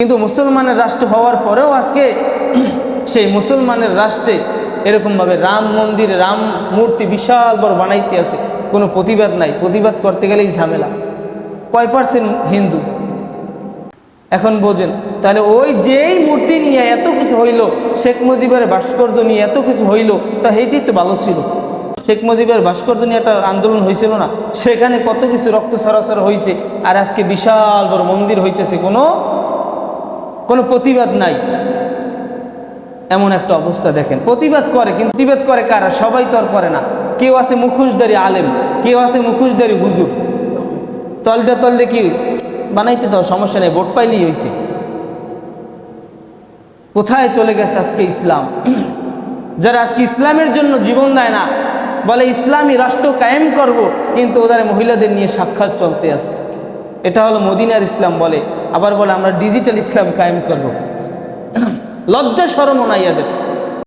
কিন্তু মুসলমানের রাষ্ট্র হওয়ার পরেও আজকে সেই মুসলমানের রাষ্ট্রে এরকমভাবে রাম মন্দির, রাম মূর্তি বিশাল বড় বানাইতে আছে, কোনো প্রতিবাদ নাই। প্রতিবাদ করতে গেলেই ঝামেলা। কয় পার্সেন্ট হিন্দু? এখন বোঝেন তাহলে ওই যেই মূর্তি নিয়ে এত কিছু হইল, শেখ মুজিবের ভাস্কর্য নিয়ে এত কিছু হইল, তা এইটাই তো ভালো ছিল। শেখ মুজিবের ভাস্কর্য নিয়ে একটা আন্দোলন হয়েছিল না? সেখানে কত কিছু রক্ত সরাসর হয়েছে, আর আজকে বিশাল বড় মন্দির হইতেছে, কোনো প্রতিবাদ নাই। এমন একটা অবস্থা দেখেন। প্রতিবাদ করে, কিন্তু প্রতিবাদ করে কারা? সবাই তো আর করে না। কেউ আছে মুখোশধারী আলেম, কেউ আছে মুখোশধারী হুজুর। তলদে কি বানাইতে দাও, সমস্যা নেই, ভোট পাইলেই হয়েছে। কোথায় চলে গেছে আজকে ইসলাম? যারা আজকে ইসলামের জন্য জীবন দেয় না, বলে ইসলামী রাষ্ট্র কায়েম করব, কিন্তু ওদের মহিলাদের নিয়ে সাক্ষাৎ চলতে আছে। এটা হলো মদিনার ইসলাম বলে, আবার বলে আমরা ডিজিটাল ইসলাম কায়েম করব। লজ্জা শরমও নাই এদের।